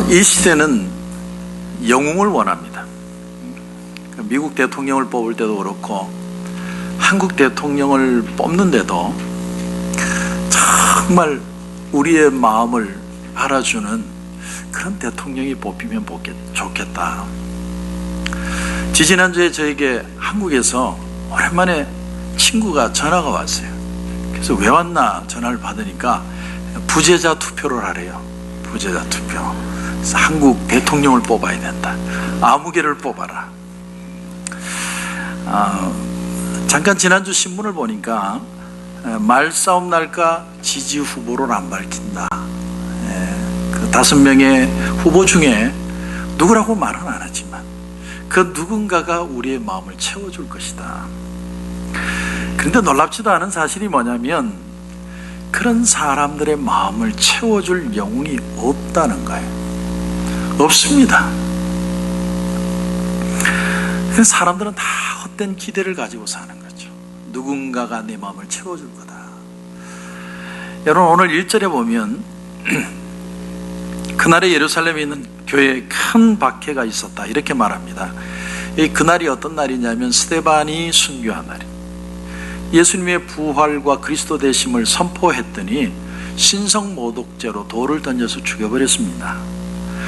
이 시대는 영웅을 원합니다. 미국 대통령을 뽑을 때도 그렇고 한국 대통령을 뽑는데도 정말 우리의 마음을 알아주는 그런 대통령이 뽑히면 좋겠다. 지지난주에 저에게 한국에서 오랜만에 친구가 전화가 왔어요. 그래서 왜 왔나 전화를 받으니까 부재자 투표를 하래요. 부재자 투표. 그래서 한국 대통령을 뽑아야 된다. 아무개를 뽑아라. 잠깐 지난주 신문을 보니까 말싸움 날까 지지 후보를 안 밝힌다. 그 5명의 후보 중에 누구라고 말은 안 하지만 그 누군가가 우리의 마음을 채워줄 것이다. 그런데 놀랍지도 않은 사실이 뭐냐면 그런 사람들의 마음을 채워줄 영웅이 없다는 거예요. 없습니다. 사람들은 다 헛된 기대를 가지고 사는 거죠. 누군가가 내 마음을 채워줄 거다. 여러분, 오늘 1절에 보면 그날에 예루살렘에 있는 교회에 큰 박해가 있었다 이렇게 말합니다. 그날이 어떤 날이냐면 스데반이 순교한 날입니다. 예수님의 부활과 그리스도 되심을 선포했더니 신성모독죄로 돌을 던져서 죽여버렸습니다.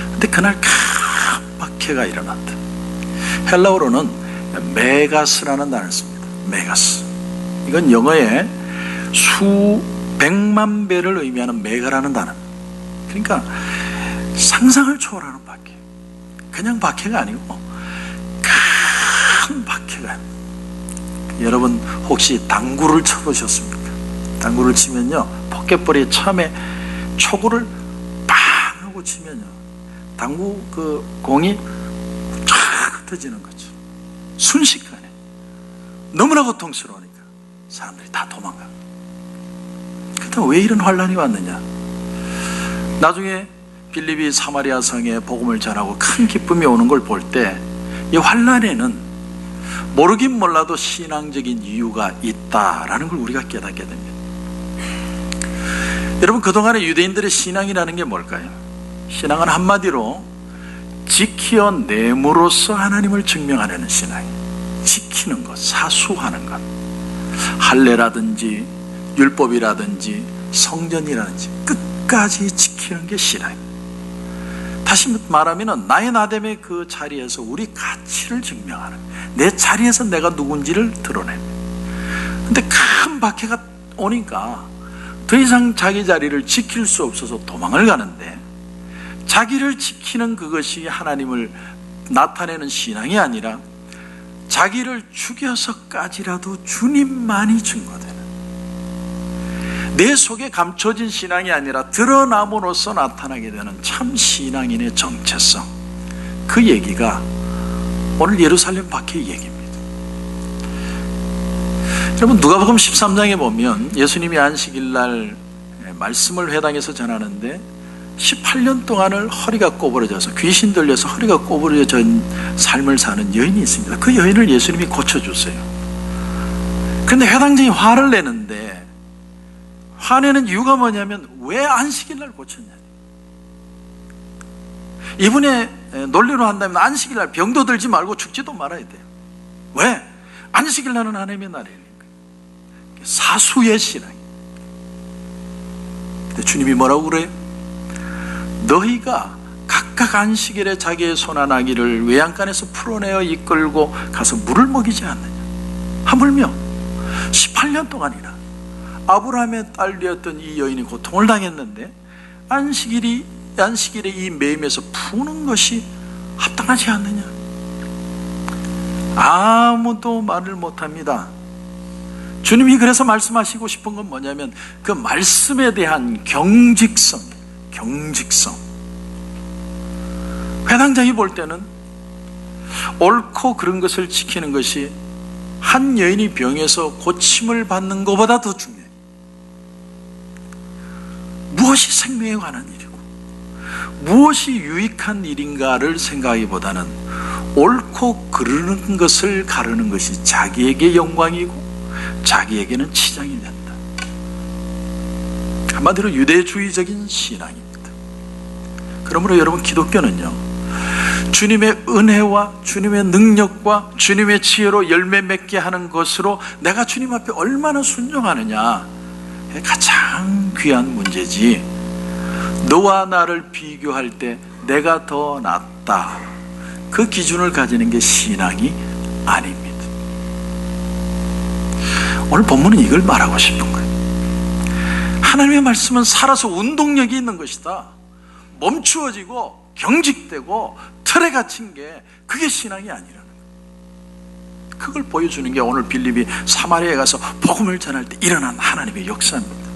그런데 그날 큰 박해가 일어났다. 헬라어로는 메가스라는 단어를 씁니다. 메가스. 이건 영어에 수백만 배를 의미하는 메가라는 단어입니다. 그러니까 상상을 초월하는 박해. 그냥 박해가 아니고 큰 박해가. 여러분 혹시 당구를 쳐보셨습니까? 당구를 치면요, 포켓볼에 처음에 초구를 빵 하고 치면요, 당구 그 공이 쫙 흩어지는 거죠. 순식간에. 너무나 고통스러우니까 사람들이 다 도망가. 그렇다면 왜 이런 환란이 왔느냐? 나중에 빌립이 사마리아 성에 복음을 전하고 큰 기쁨이 오는 걸 볼 때 이 환란에는 모르긴 몰라도 신앙적인 이유가 있다라는 걸 우리가 깨닫게 됩니다. 여러분, 그동안의 유대인들의 신앙이라는 게 뭘까요? 신앙은 한마디로 지키어냄으로써 하나님을 증명하려는 신앙이에요. 지키는 것, 사수하는 것. 할례라든지 율법이라든지 성전이라든지 끝까지 지키는 게 신앙입니다. 다시 말하면 나의 나됨의 그 자리에서 우리 가치를 증명하는, 내 자리에서 내가 누군지를 드러냅니다. 근데 큰 박해가 오니까 더 이상 자기 자리를 지킬 수 없어서 도망을 가는데, 자기를 지키는 그것이 하나님을 나타내는 신앙이 아니라 자기를 죽여서까지라도 주님만이 증거되는, 내 속에 감춰진 신앙이 아니라 드러남으로써 나타나게 되는 참 신앙인의 정체성, 그 얘기가 오늘 예루살렘 박해의 얘기입니다. 여러분, 누가복음 13장에 보면 예수님이 안식일날 말씀을 회당에서 전하는데 18년 동안을 허리가 꼬부러져서, 귀신 들려서 허리가 꼬부러진 삶을 사는 여인이 있습니다. 그 여인을 예수님이 고쳐주세요. 그런데 회당장이 화를 내는데, 화내는 이유가 뭐냐면 왜 안식일날 고쳤냐. 이분의 논리로 한다면 안식일날 병도 들지 말고 죽지도 말아야 돼요. 왜? 안식일날은 하나님의 날이니까. 사수의 신앙. 근데 주님이 뭐라고 그래요? 너희가 각각 안식일에 자기의 손한 아기를 외양간에서 풀어내어 이끌고 가서 물을 먹이지 않느냐. 하물며 18년 동안이나 아브라함의 딸이었던 이 여인이 고통을 당했는데 안식일에 이 매임에서 푸는 것이 합당하지 않느냐. 아무도 말을 못합니다. 주님이 그래서 말씀하시고 싶은 건 뭐냐면 그 말씀에 대한 경직성. 회당장이 볼 때는 옳고 그런 것을 지키는 것이 한 여인이 병에서 고침을 받는 것보다 더 중요해요. 무엇이 생명에 관한 일이고 무엇이 유익한 일인가를 생각하기보다는 옳고 그르는 것을 가르는 것이 자기에게 영광이고 자기에게는 치장이 된다. 한마디로 유대주의적인 신앙입니다. 그러므로 여러분, 기독교는요, 주님의 은혜와 주님의 능력과 주님의 지혜로 열매 맺게 하는 것으로 내가 주님 앞에 얼마나 순종하느냐, 가장 귀한 문제지, 너와 나를 비교할 때 내가 더 낫다, 그 기준을 가지는 게 신앙이 아닙니다. 오늘 본문은 이걸 말하고 싶은 거예요. 하나님의 말씀은 살아서 운동력이 있는 것이다. 멈추어지고 경직되고 틀에 갇힌 게 그게 신앙이 아니라는 거예요. 그걸 보여주는 게 오늘 빌립이 사마리아에 가서 복음을 전할 때 일어난 하나님의 역사입니다.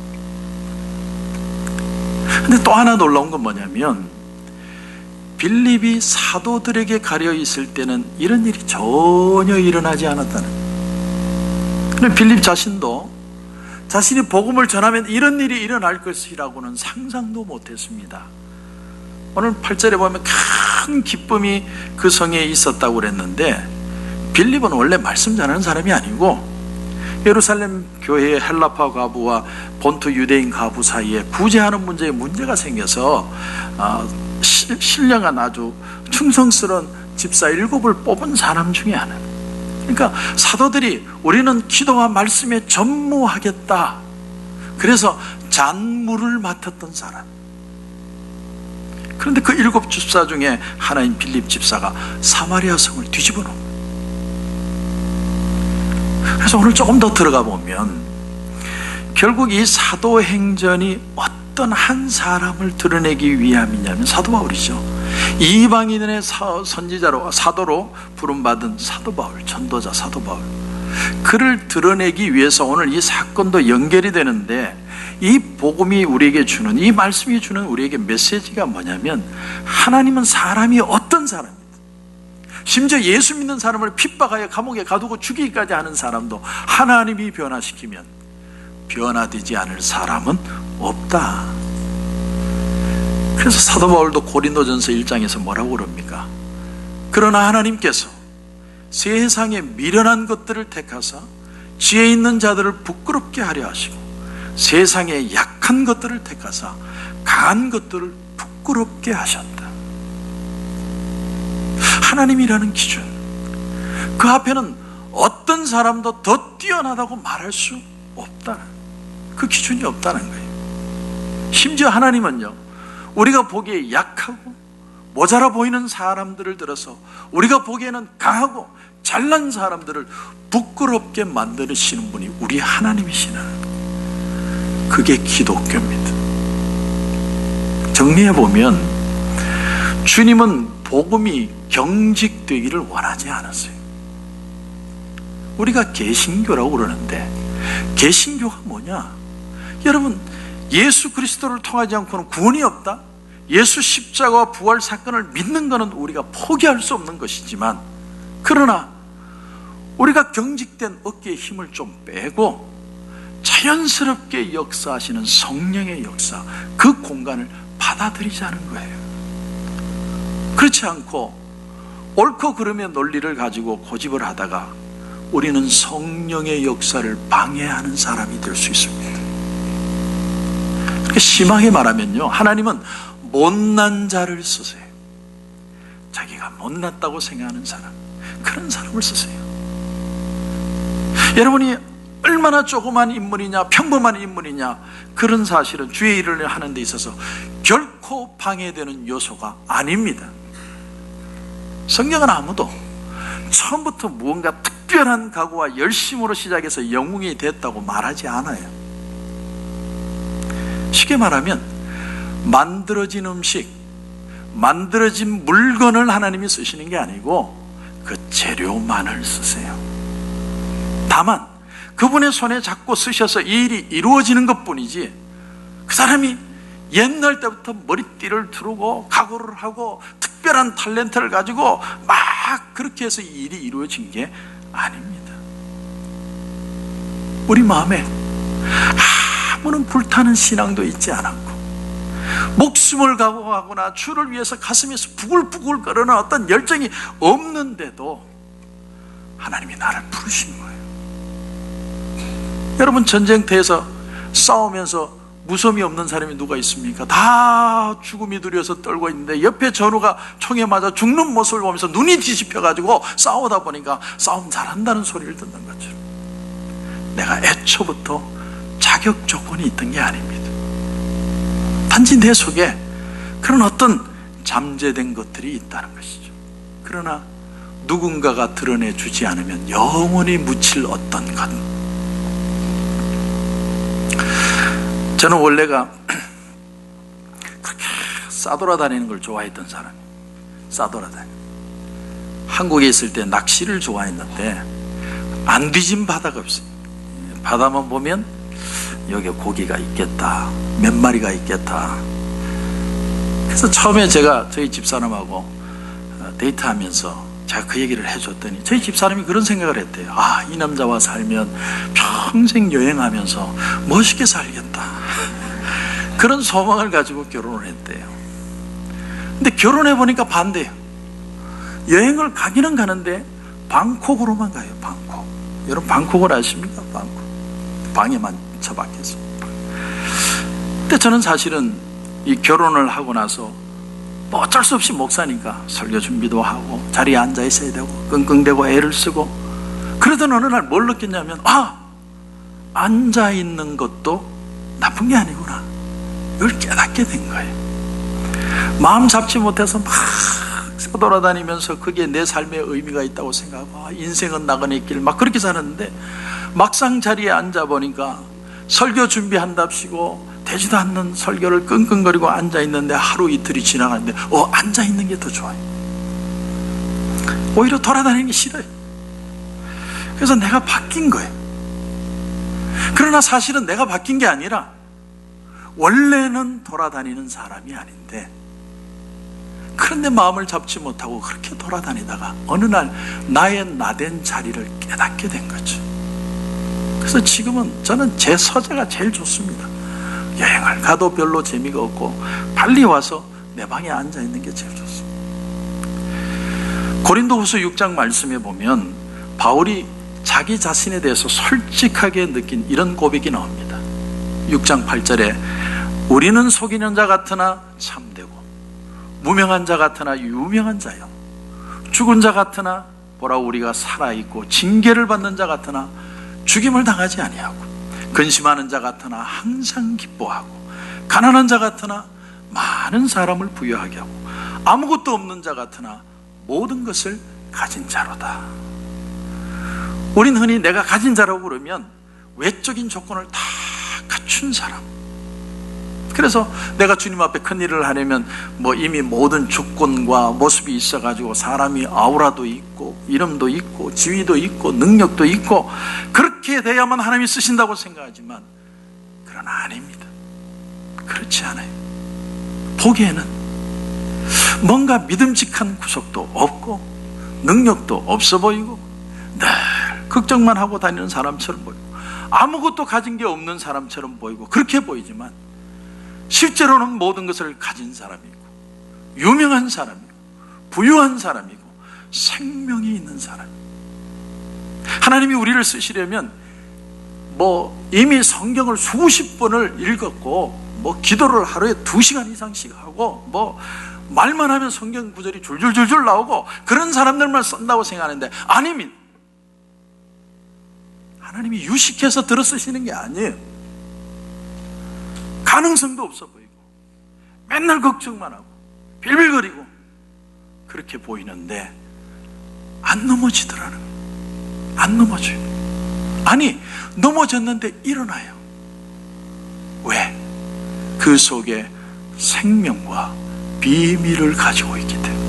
근데 또 하나 놀라운 건 뭐냐면, 빌립이 사도들에게 가려 있을 때는 이런 일이 전혀 일어나지 않았다는 거예요. 근데 빌립 자신도 자신이 복음을 전하면 이런 일이 일어날 것이라고는 상상도 못했습니다. 오늘 8절에 보면 큰 기쁨이 그 성에 있었다고 그랬는데, 빌립은 원래 말씀 전하는 사람이 아니고 예루살렘 교회의 헬라파 과부와 본토 유대인 과부 사이에 구제하는 문제에 문제가 생겨서 신령한 아주 충성스러운 집사 7을 뽑은 사람 중에 하나. 그러니까 사도들이 우리는 기도와 말씀에 전무하겠다, 그래서 잔무를 맡았던 사람. 그런데 그 7 집사 중에 하나인 빌립 집사가 사마리아 성을 뒤집어 놓은 거예요. 그래서 오늘 조금 더 들어가 보면 결국 이 사도행전이 어떤 한 사람을 드러내기 위함이냐면 사도 바울이죠. 이방인의 선지자로, 사도로 부름받은 사도 바울, 전도자 사도 바울, 그를 드러내기 위해서 오늘 이 사건도 연결이 되는데, 이 복음이 우리에게 주는, 이 말씀이 주는 우리에게 메시지가 뭐냐면, 하나님은 사람이 어떤 사람입니다. 심지어 예수 믿는 사람을 핍박하여 감옥에 가두고 죽이기까지 하는 사람도 하나님이 변화시키면 변화되지 않을 사람은 없다. 그래서 사도 바울도 고린도전서 1장에서 뭐라고 그럽니까? 그러나 하나님께서 세상에 미련한 것들을 택하사 지혜 있는 자들을 부끄럽게 하려 하시고, 세상에 약한 것들을 택하사 강한 것들을 부끄럽게 하셨다. 하나님이라는 기준, 그 앞에는 어떤 사람도 더 뛰어나다고 말할 수 없다는, 그 기준이 없다는 거예요. 심지어 하나님은요, 우리가 보기에 약하고 모자라 보이는 사람들을 들어서 우리가 보기에는 강하고 잘난 사람들을 부끄럽게 만드시는 분이 우리 하나님이시라는 거예요. 그게 기독교입니다. 정리해보면 주님은 복음이 경직되기를 원하지 않았어요. 우리가 개신교라고 그러는데, 개신교가 뭐냐? 여러분, 예수 그리스도를 통하지 않고는 구원이 없다? 예수 십자가와 부활 사건을 믿는 것은 우리가 포기할 수 없는 것이지만, 그러나 우리가 경직된 어깨에 힘을 좀 빼고 자연스럽게 역사하시는 성령의 역사, 그 공간을 받아들이자는 거예요. 그렇지 않고 옳고 그름의 논리를 가지고 고집을 하다가 우리는 성령의 역사를 방해하는 사람이 될 수 있습니다. 심하게 말하면요, 하나님은 못난 자를 쓰세요. 자기가 못났다고 생각하는 사람, 그런 사람을 쓰세요. 여러분이 얼마나 조그만 인물이냐, 평범한 인물이냐, 그런 사실은 주의 일을 하는 데 있어서 결코 방해되는 요소가 아닙니다. 성경은 아무도 처음부터 무언가 특별한 각오와 열심으로 시작해서 영웅이 됐다고 말하지 않아요. 쉽게 말하면 만들어진 음식, 만들어진 물건을 하나님이 쓰시는 게 아니고 그 재료만을 쓰세요. 다만 그분의 손에 잡고 쓰셔서 이 일이 이루어지는 것뿐이지, 그 사람이 옛날 때부터 머리띠를 두르고 각오를 하고 특별한 탤런트를 가지고 막 그렇게 해서 이 일이 이루어진 게 아닙니다. 우리 마음에 아무런 불타는 신앙도 있지 않았고, 목숨을 각오하거나 주를 위해서 가슴에서 부글부글 끓는 어떤 열정이 없는데도 하나님이 나를 부르신 거예요. 여러분, 전쟁터에서 싸우면서 무서움이 없는 사람이 누가 있습니까? 다 죽음이 두려워서 떨고 있는데 옆에 전우가 총에 맞아 죽는 모습을 보면서 눈이 뒤집혀가지고 싸우다 보니까 싸움 잘한다는 소리를 듣는 것처럼 내가 애초부터 자격 조건이 있던 게 아닙니다. 단지 내 속에 그런 어떤 잠재된 것들이 있다는 것이죠. 그러나 누군가가 드러내주지 않으면 영원히 묻힐 어떤 것. 저는 원래가 그렇게 싸돌아다니는 걸 좋아했던 사람이에요. 싸돌아다니는. 한국에 있을 때 낚시를 좋아했는데 안 뒤진 바다가 없어요. 바다만 보면 여기 고기가 있겠다, 몇 마리가 있겠다. 그래서 처음에 제가 저희 집사람하고 데이트하면서 제가 그 얘기를 해줬더니 저희 집사람이 그런 생각을 했대요. 아, 이 남자와 살면 평생 여행하면서 멋있게 살겠다, 그런 소망을 가지고 결혼을 했대요. 근데 결혼해보니까 반대예요. 여행을 가기는 가는데 방콕으로만 가요. 방콕. 여러분 방콕을 아십니까? 방콕. 방에만 처박혀서. 근데 저는 사실은 이 결혼을 하고 나서 뭐 어쩔 수 없이 목사니까 설교 준비도 하고 자리에 앉아 있어야 되고 끙끙대고 애를 쓰고 그러던 어느 날 뭘 느꼈냐면, 아, 앉아 있는 것도 나쁜 게 아니구나, 이걸 깨닫게 된 거예요. 마음 잡지 못해서 막 돌아다니면서 그게 내 삶의 의미가 있다고 생각하고, 아, 인생은 나그네 길, 막 그렇게 살았는데 막상 자리에 앉아 보니까 설교 준비한답시고 되지도 않는 설교를 끙끙거리고 앉아있는데 하루 이틀이 지나가는데 앉아있는 게 더 좋아요. 오히려 돌아다니는 게 싫어요. 그래서 내가 바뀐 거예요. 그러나 사실은 내가 바뀐 게 아니라 원래는 돌아다니는 사람이 아닌데, 그런데 마음을 잡지 못하고 그렇게 돌아다니다가 어느 날 나의 나된 자리를 깨닫게 된 거죠. 그래서 지금은 저는 제 서재가 제일 좋습니다. 여행을 가도 별로 재미가 없고 빨리 와서 내 방에 앉아있는 게 제일 좋습니다. 고린도후서 6장 말씀에 보면 바울이 자기 자신에 대해서 솔직하게 느낀 이런 고백이 나옵니다. 6장 8절에 우리는 속이는 자 같으나 참되고 무명한 자 같으나 유명한 자요, 죽은 자 같으나 보라 우리가 살아있고 징계를 받는 자 같으나 죽임을 당하지 아니하고 근심하는 자 같으나 항상 기뻐하고 가난한 자 같으나 많은 사람을 부유하게 하고 아무것도 없는 자 같으나 모든 것을 가진 자로다. 우린 흔히 내가 가진 자라고 그러면 외적인 조건을 다 갖춘 사람. 그래서 내가 주님 앞에 큰일을 하려면 뭐 이미 모든 조건과 모습이 있어가지고 사람이 아우라도 있고 이름도 있고 지위도 있고 능력도 있고 그렇게 돼야만 하나님이 쓰신다고 생각하지만 그러나 아닙니다. 그렇지 않아요. 보기에는 뭔가 믿음직한 구석도 없고 능력도 없어 보이고 늘 걱정만 하고 다니는 사람처럼 보이고 아무것도 가진 게 없는 사람처럼 보이고 그렇게 보이지만 실제로는 모든 것을 가진 사람이고 유명한 사람이고 부유한 사람이고 생명이 있는 사람. 하나님이 우리를 쓰시려면 뭐 이미 성경을 수십 번을 읽었고 뭐 기도를 하루에 2시간 이상씩 하고 뭐 말만 하면 성경 구절이 줄줄줄줄 나오고 그런 사람들만 쓴다고 생각하는데 아닙니다. 하나님이 유식해서 들어 쓰시는 게 아니에요. 가능성도 없어 보이고 맨날 걱정만 하고 빌빌거리고 그렇게 보이는데 안 넘어지더라는 거예요. 안 넘어져요. 아니 넘어졌는데 일어나요. 왜? 그 속에 생명과 비밀을 가지고 있기 때문에.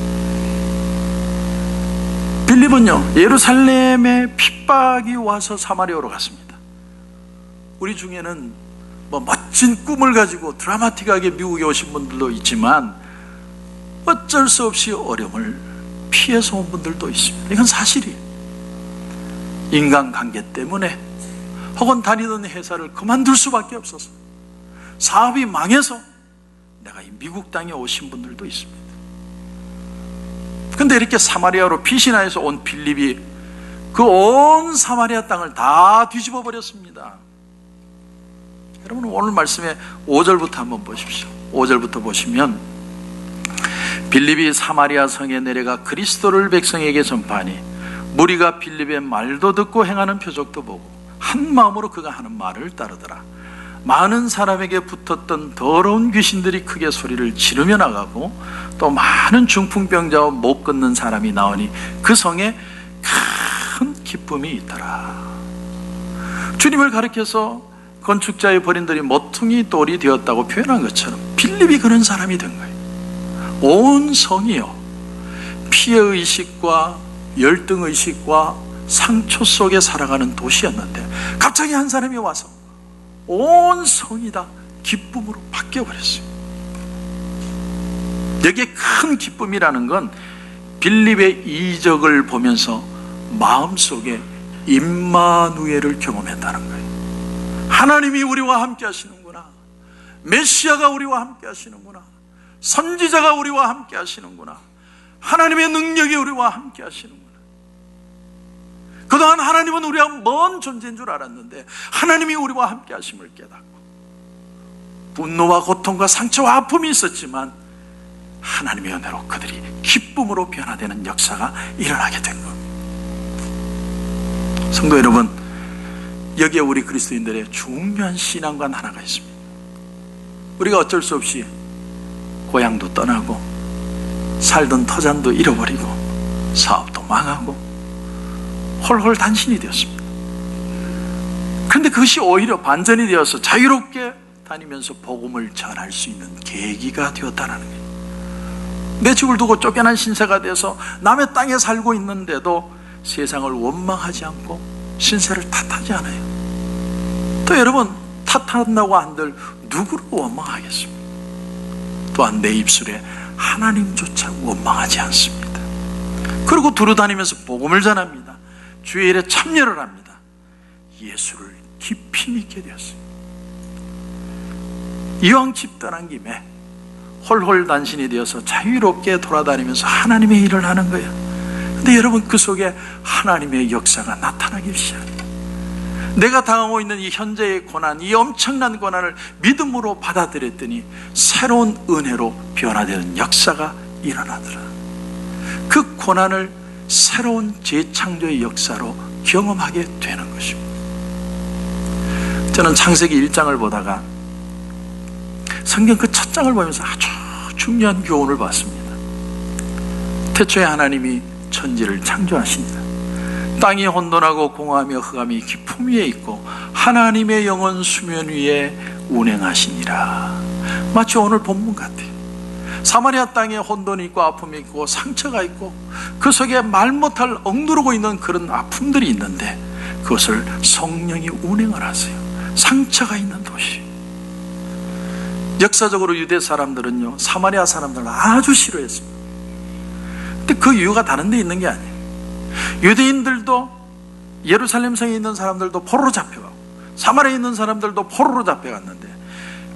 빌립은요 예루살렘에 핍박이 와서 사마리아로 갔습니다. 우리 중에는 뭐 멋진 꿈을 가지고 드라마틱하게 미국에 오신 분들도 있지만 어쩔 수 없이 어려움을 피해서 온 분들도 있습니다. 이건 사실이에요. 인간관계 때문에 혹은 다니던 회사를 그만둘 수밖에 없어서 사업이 망해서 내가 이 미국 땅에 오신 분들도 있습니다. 그런데 이렇게 사마리아로 피신하여서 온 빌립이 그 온 사마리아 땅을 다 뒤집어 버렸습니다. 여러분 오늘 말씀에 5절부터 한번 보십시오. 5절부터 보시면 빌립이 사마리아 성에 내려가 그리스도를 백성에게 전파하니 무리가 빌립의 말도 듣고 행하는 표적도 보고 한 마음으로 그가 하는 말을 따르더라. 많은 사람에게 붙었던 더러운 귀신들이 크게 소리를 지르며 나가고 또 많은 중풍병자와 못 걷는 사람이 나오니 그 성에 큰 기쁨이 있더라. 주님을 가리켜서 건축자의 버린들이 모퉁이 돌이 되었다고 표현한 것처럼 빌립이 그런 사람이 된 거예요. 온 성이요, 피해의식과 열등의식과 상처 속에 살아가는 도시였는데 갑자기 한 사람이 와서 온 성이 다 기쁨으로 바뀌어버렸어요. 여기에 큰 기쁨이라는 건 빌립의 이적을 보면서 마음속에 임마누엘을 경험했다는 거예요. 하나님이 우리와 함께 하시는구나, 메시아가 우리와 함께 하시는구나, 선지자가 우리와 함께 하시는구나, 하나님의 능력이 우리와 함께 하시는구나. 그동안 하나님은 우리와 먼 존재인 줄 알았는데 하나님이 우리와 함께 하심을 깨닫고 분노와 고통과 상처와 아픔이 있었지만 하나님의 은혜로 그들이 기쁨으로 변화되는 역사가 일어나게 된 겁니다. 성도 여러분, 여기에 우리 그리스도인들의 중요한 신앙관 하나가 있습니다. 우리가 어쩔 수 없이 고향도 떠나고 살던 터전도 잃어버리고 사업도 망하고 홀홀 단신이 되었습니다. 그런데 그것이 오히려 반전이 되어서 자유롭게 다니면서 복음을 전할 수 있는 계기가 되었다는 거예요. 내 집을 두고 쫓겨난 신세가 돼서 남의 땅에 살고 있는데도 세상을 원망하지 않고 신세를 탓하지 않아요. 또 여러분, 탓한다고 한들 누구를 원망하겠습니까? 또한 내 입술에 하나님조차 원망하지 않습니다. 그리고 두루다니면서 복음을 전합니다. 주의 일에 참여를 합니다. 예수를 깊이 믿게 되었어요. 이왕 집 떠난 김에 홀홀단신이 되어서 자유롭게 돌아다니면서 하나님의 일을 하는 거예요. 근데 여러분, 그 속에 하나님의 역사가 나타나기 시작해요. 내가 당하고 있는 이 현재의 고난, 이 엄청난 고난을 믿음으로 받아들였더니 새로운 은혜로 변화되는 역사가 일어나더라. 그 고난을 새로운 재창조의 역사로 경험하게 되는 것입니다. 저는 창세기 1장을 보다가 성경 그 첫 장을 보면서 아주 중요한 교훈을 받습니다. 태초에 하나님이 천지를 창조하십니다. 땅이 혼돈하고 공허하며 흑암이 깊음 위에 있고 하나님의 영은 수면 위에 운행하시니라. 마치 오늘 본문 같아요. 사마리아 땅에 혼돈이 있고 아픔이 있고 상처가 있고 그 속에 말 못할 억누르고 있는 그런 아픔들이 있는데 그것을 성령이 운행을 하세요. 상처가 있는 도시. 역사적으로 유대 사람들은요, 사마리아 사람들을 아주 싫어했습니다. 근데 그 이유가 다른 데 있는 게 아니에요. 유대인들도 예루살렘 성에 있는 사람들도 포로로 잡혀가고 사마리아에 있는 사람들도 포로로 잡혀갔는데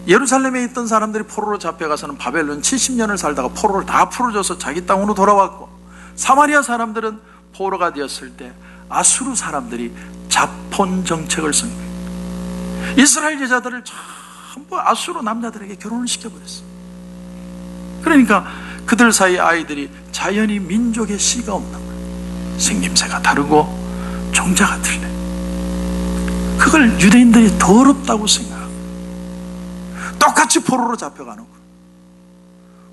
예루살렘에 있던 사람들이 포로로 잡혀가서는 바벨론 70년을 살다가 포로를 다 풀어줘서 자기 땅으로 돌아왔고, 사마리아 사람들은 포로가 되었을 때 아수르 사람들이 자폰 정책을 쓴 거예요. 이스라엘 여자들을 전부 아수르 남자들에게 결혼을 시켜버렸어요. 그러니까 그들 사이 아이들이 자연히 민족의 씨가 없는 거예요. 생김새가 다르고 종자가 틀려요. 그걸 유대인들이 더럽다고 생각하고 똑같이 포로로 잡혀가는 거예요.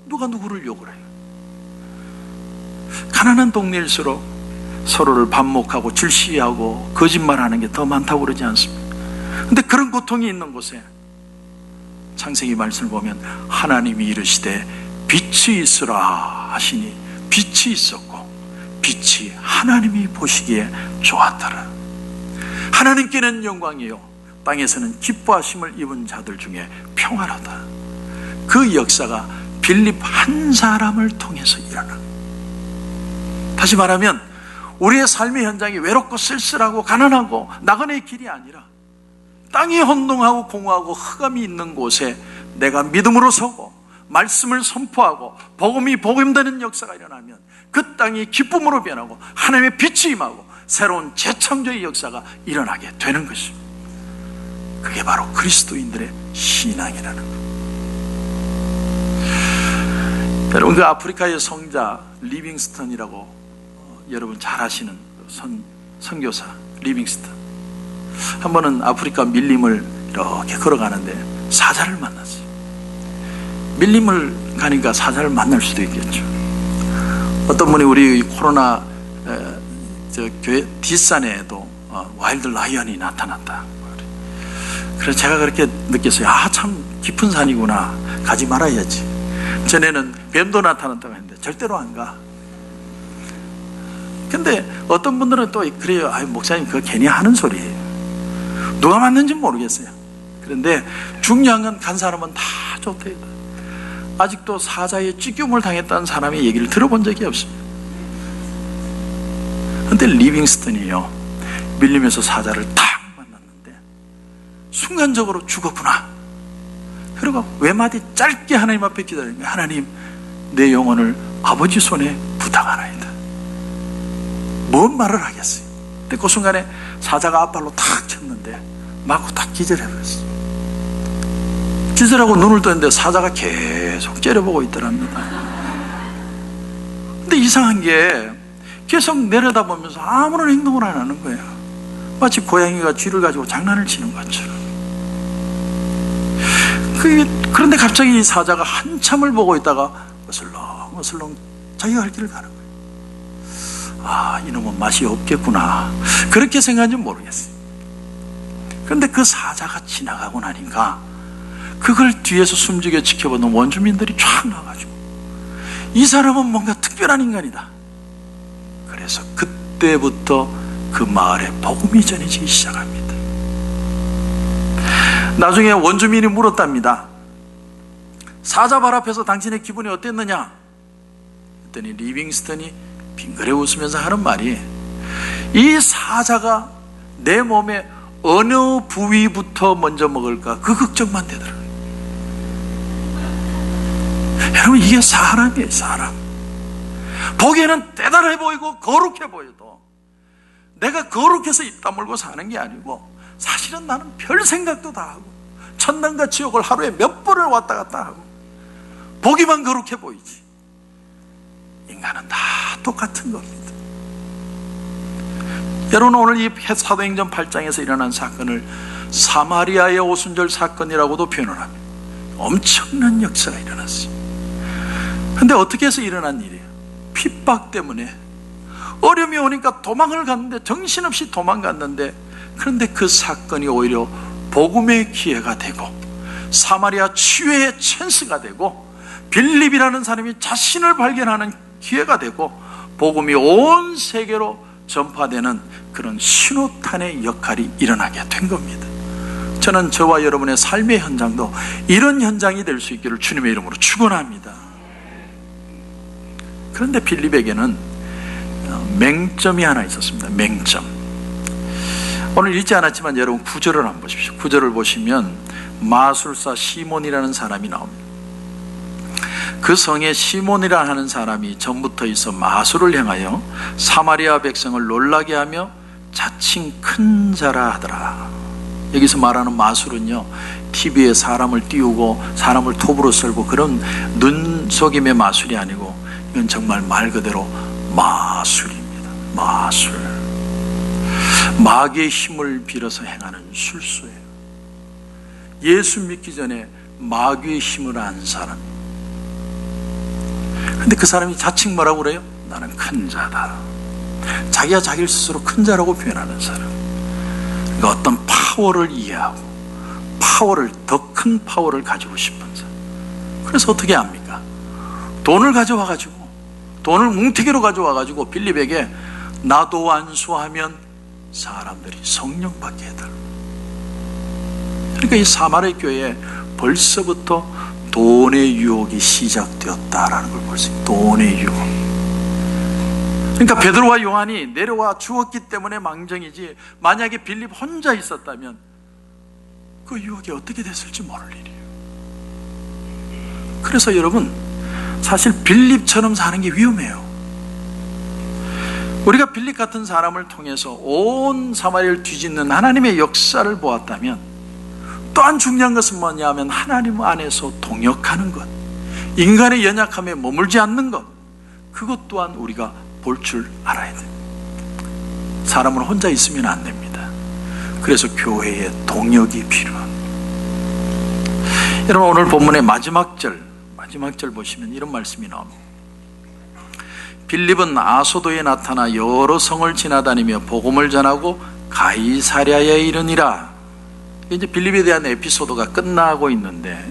누가 누구를 욕을 해요? 가난한 동네일수록 서로를 반목하고 질시하고 거짓말하는 게 더 많다고 그러지 않습니까? 근데 그런 고통이 있는 곳에 창세기 말씀을 보면 하나님이 이르시되 빛이 있으라 하시니 빛이 있었고 빛이 하나님이 보시기에 좋았더라. 하나님께는 영광이요 땅에서는 기뻐하심을 입은 자들 중에 평화로다. 그 역사가 빌립 한 사람을 통해서 일어나. 다시 말하면 우리의 삶의 현장이 외롭고 쓸쓸하고 가난하고 나그네의 길이 아니라 땅이 혼동하고 공허하고 흑암이 있는 곳에 내가 믿음으로 서고 말씀을 선포하고 복음이 복음되는 역사가 일어나면 그 땅이 기쁨으로 변하고 하나님의 빛이 임하고 새로운 재창조의 역사가 일어나게 되는 것입니다. 그게 바로 그리스도인들의 신앙이라는 것. 여러분, 그 아프리카의 성자 리빙스턴이라고 여러분 잘 아시는 선교사 리빙스턴, 한 번은 아프리카 밀림을 이렇게 걸어가는데 사자를 만났어요. 밀림을 가니까 사자를 만날 수도 있겠죠. 어떤 분이 우리 코로나 교회 뒷산에도 와일드 라이언이 나타났다. 그래서 제가 그렇게 느꼈어요. 참 깊은 산이구나, 가지 말아야지. 전에는 뱀도 나타났다고 했는데 절대로 안 가. 근데 어떤 분들은 또 그래요. 목사님 그거 괜히 하는 소리예요. 누가 맞는지 모르겠어요. 그런데 중요한 건 간 사람은 다 좋대요. 아직도 사자의 찌뼰을 당했다는 사람의 얘기를 들어본 적이 없습니다. 근데 리빙스턴이요, 밀림에서 사자를 탁 만났는데 순간적으로 죽었구나. 그리고 외마디 짧게 하나님 앞에 기다리는 거예요. 하나님, 내 영혼을 아버지 손에 부탁하나이다. 뭔 말을 하겠어요? 근데 그 순간에 사자가 앞발로 탁 쳤는데 맞고 딱 기절해버렸어요. 기절하고 눈을 떴는데 사자가 계속 째려보고 있더랍니다. 근데 이상한 게 계속 내려다보면서 아무런 행동을 안 하는 거예요. 마치 고양이가 쥐를 가지고 장난을 치는 것처럼. 그런데 갑자기 이 사자가 한참을 보고 있다가 어슬렁어슬렁 자기가 할 길을 가는 거예요. 이놈은 맛이 없겠구나, 그렇게 생각하는지 모르겠어요. 그런데 그 사자가 지나가고 나니까 그걸 뒤에서 숨죽여 지켜보는 원주민들이 쫙 나와가지고 이 사람은 뭔가 특별한 인간이다. 그래서 그때부터 그 마을에 복음이 전해지기 시작합니다. 나중에 원주민이 물었답니다. 사자발 앞에서 당신의 기분이 어땠느냐? 그랬더니 리빙스턴이 빙그레 웃으면서 하는 말이, 이 사자가 내 몸에 어느 부위부터 먼저 먹을까, 그 걱정만 되더라고요. 여러분, 이게 사람이에요. 사람. 보기에는 대단해 보이고 거룩해 보여도 내가 거룩해서 입 다물고 사는 게 아니고, 사실은 나는 별 생각도 다 하고 천당과 지옥을 하루에 몇 번을 왔다 갔다 하고 보기만 거룩해 보이지. 인간은 다 똑같은 겁니다. 여러분, 오늘 이 사도행전 8장에서 일어난 사건을 사마리아의 오순절 사건이라고도 표현을 합니다. 엄청난 역사가 일어났어요. 근데 어떻게 해서 일어난 일이에요? 핍박 때문에 어려움이 오니까 도망을 갔는데, 정신없이 도망갔는데, 그런데 그 사건이 오히려 복음의 기회가 되고 사마리아 치유의 찬스가 되고 빌립이라는 사람이 자신을 발견하는 기회가 되고 복음이 온 세계로 전파되는 그런 신호탄의 역할이 일어나게 된 겁니다. 저는 저와 여러분의 삶의 현장도 이런 현장이 될 수 있기를 주님의 이름으로 축원합니다. 그런데 빌립에게는 맹점이 하나 있었습니다. 맹점. 오늘 읽지 않았지만 여러분 구절을 한번 보십시오. 구절을 보시면 마술사 시몬이라는 사람이 나옵니다. 그 성에 시몬이라 하는 사람이 전부터 있어 마술을 행하여 사마리아 백성을 놀라게 하며 자칭 큰 자라 하더라. 여기서 말하는 마술은요, TV에 사람을 띄우고 사람을 톱으로 썰고 그런 눈속임의 마술이 아니고, 이건 정말 말 그대로 마술입니다. 마술. 마귀의 힘을 빌어서 행하는 술수예요. 예수 믿기 전에 마귀의 힘을 안 사람. 근데 그 사람이 자칭 뭐라고 그래요? 나는 큰 자다. 자기가 자기를 스스로 큰 자라고 표현하는 사람. 그러니까 어떤 파워를 이해하고 더 큰 파워를 가지고 싶은 사람. 그래서 어떻게 합니까? 돈을 가져와가지고, 돈을 뭉태기로 가져와가지고 빌립에게 나도 안수하면 사람들이 성령 받게 해달라. 그러니까 이 사마리아 교회에 벌써부터 돈의 유혹이 시작되었다라는 걸 볼 수 있어요. 돈의 유혹. 그러니까 베드로와 요한이 내려와 주었기 때문에 망정이지, 만약에 빌립 혼자 있었다면 그 유혹이 어떻게 됐을지 모를 일이에요. 그래서 여러분, 사실 빌립처럼 사는 게 위험해요. 우리가 빌립 같은 사람을 통해서 온 사마리아를 뒤집는 하나님의 역사를 보았다면 또한 중요한 것은 뭐냐면 하나님 안에서 동역하는 것, 인간의 연약함에 머물지 않는 것, 그것 또한 우리가 볼 줄 알아야 됩니다. 사람은 혼자 있으면 안 됩니다. 그래서 교회의 동역이 필요합니다. 여러분, 오늘 본문의 마지막 절 보시면 이런 말씀이 나옵니다. 빌립은 아소도에 나타나 여러 성을 지나다니며 복음을 전하고 가이사랴에 이르니라. 이제 빌립에 대한 에피소드가 끝나고 있는데,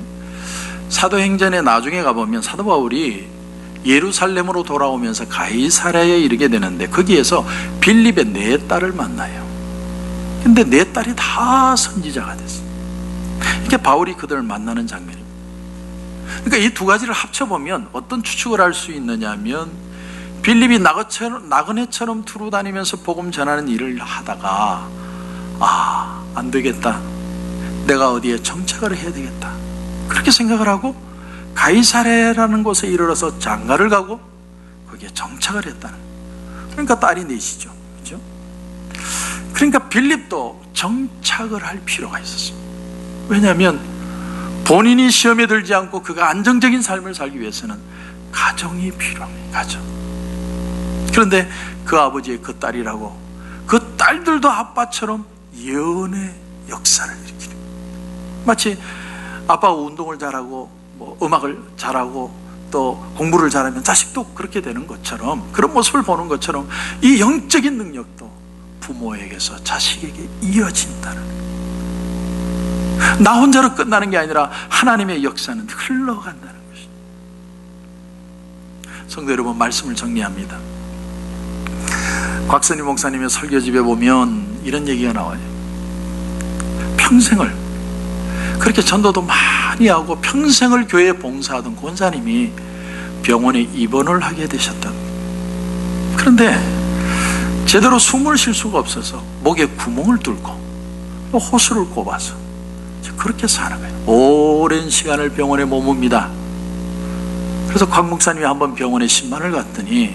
사도행전에 나중에 가보면 사도 바울이 예루살렘으로 돌아오면서 가이사랴에 이르게 되는데, 거기에서 빌립의 4딸을 만나요. 근데 4딸이 다 선지자가 됐어요. 이렇게 바울이 그들을 만나는 장면입니다. 그러니까 이 두 가지를 합쳐보면 어떤 추측을 할 수 있느냐 하면, 빌립이 나그네처럼 두루 다니면서 복음 전하는 일을 하다가 안 되겠다, 내가 어디에 정착을 해야 되겠다, 그렇게 생각을 하고 가이사랴라는 곳에 이르러서 장가를 가고 거기에 정착을 했다는, 그러니까 딸이 넷이죠. 그렇죠? 그러니까 빌립도 정착을 할 필요가 있었어요. 왜냐하면 본인이 시험에 들지 않고 그가 안정적인 삶을 살기 위해서는 가정이 필요합니다. 가정. 그런데 그 아버지의 그 딸이라고, 그 딸들도 아빠처럼 예언의 역사를 일으키는, 마치 아빠가 운동을 잘하고 뭐 음악을 잘하고 또 공부를 잘하면 자식도 그렇게 되는 것처럼, 그런 모습을 보는 것처럼 이 영적인 능력도 부모에게서 자식에게 이어진다는, 나 혼자로 끝나는 게 아니라 하나님의 역사는 흘러간다는 것입니다. 성도 여러분, 말씀을 정리합니다. 곽선희 목사님의 설교집에 보면 이런 얘기가 나와요. 평생을 그렇게 전도도 많이 하고 평생을 교회에 봉사하던 권사님이 병원에 입원을 하게 되셨다. 그런데 제대로 숨을 쉴 수가 없어서 목에 구멍을 뚫고 호수를 꼽아서 그렇게 사는 거예요. 오랜 시간을 병원에 머뭅니다. 그래서 곽 목사님이 한번 병원에 신만을 갔더니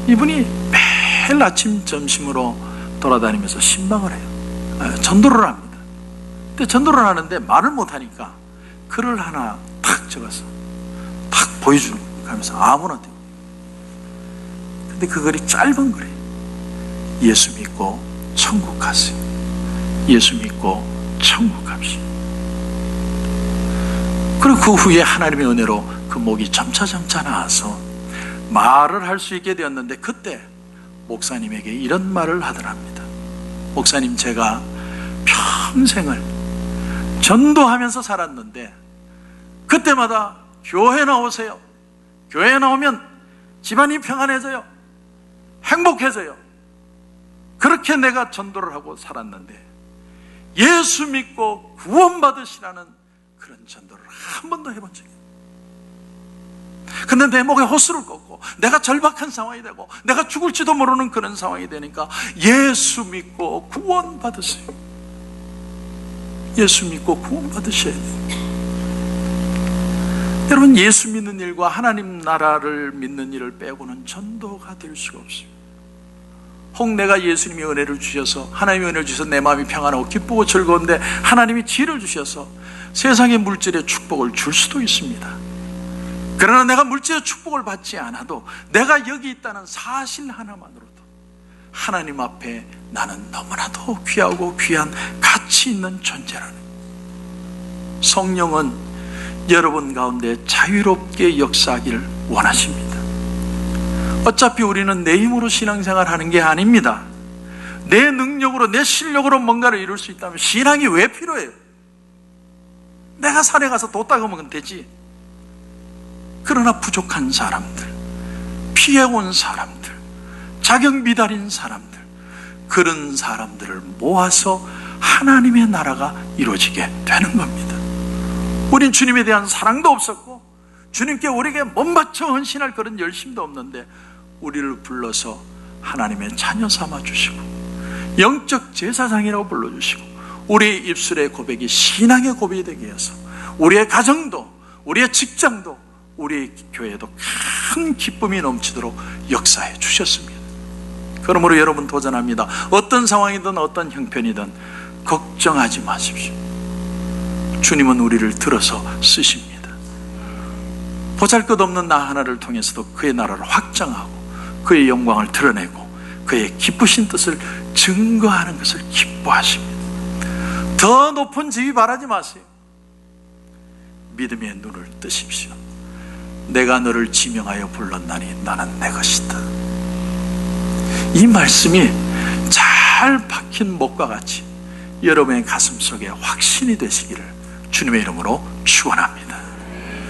이분이 매일 아침 점심으로 돌아다니면서 신방을 해요. 전도를 합니다. 근데 전도를 하는데 말을 못하니까 글을 하나 탁 적어서 탁 보여주는 거예요. 하면서 아무나 되고. 근데 그 글이 짧은 글이에요. 예수 믿고 천국 가세요. 예수 믿고 천국 갑시다. 그리고 그 후에 하나님의 은혜로 그 목이 점차 나아서 말을 할 수 있게 되었는데, 그때 목사님에게 이런 말을 하더랍니다. 목사님, 제가 평생을 전도하면서 살았는데 그때마다 교회 나오세요. 교회 나오면 집안이 평안해져요. 행복해져요. 그렇게 내가 전도를 하고 살았는데 예수 믿고 구원받으시라는 그런 전도를 한 번도 해본 적이 없어요. 근데 내 목에 호수를 꽂고 내가 절박한 상황이 되고 내가 죽을지도 모르는 그런 상황이 되니까 예수 믿고 구원받으세요. 예수 믿고 구원받으셔야 돼요. 여러분, 예수 믿는 일과 하나님 나라를 믿는 일을 빼고는 전도가 될 수가 없습니다. 혹 내가 예수님이 은혜를 주셔서, 하나님이 은혜를 주셔서 내 마음이 평안하고 기쁘고 즐거운데 하나님이 지혜를 주셔서 세상의 물질의 축복을 줄 수도 있습니다. 그러나 내가 물질의 축복을 받지 않아도 내가 여기 있다는 사실 하나만으로도 하나님 앞에 나는 너무나도 귀하고 귀한 가치 있는 존재라는, 성령은 여러분 가운데 자유롭게 역사하기를 원하십니다. 어차피 우리는 내 힘으로 신앙생활 하는 게 아닙니다. 내 능력으로, 내 실력으로 뭔가를 이룰 수 있다면 신앙이 왜 필요해요? 내가 산에 가서 도 닦으면 되지. 그러나 부족한 사람들, 피해온 사람들, 자격 미달인 사람들, 그런 사람들을 모아서 하나님의 나라가 이루어지게 되는 겁니다. 우린 주님에 대한 사랑도 없었고 주님께 우리에게 몸바쳐 헌신할 그런 열심도 없는데 우리를 불러서 하나님의 자녀 삼아 주시고 영적 제사장이라고 불러주시고 우리의 입술의 고백이 신앙의 고백이 되게 해서 우리의 가정도, 우리의 직장도, 우리의 교회도 큰 기쁨이 넘치도록 역사해 주셨습니다. 그러므로 여러분 도전합니다. 어떤 상황이든 어떤 형편이든 걱정하지 마십시오. 주님은 우리를 들어서 쓰십니다. 보잘것없는 나 하나를 통해서도 그의 나라를 확장하고 그의 영광을 드러내고 그의 기쁘신 뜻을 증거하는 것을 기뻐하십니다. 더 높은 지위 바라지 마세요. 믿음의 눈을 뜨십시오. 내가 너를 지명하여 불렀나니 나는 내 것이다. 이 말씀이 잘 박힌 목과 같이 여러분의 가슴 속에 확신이 되시기를 주님의 이름으로 축원합니다.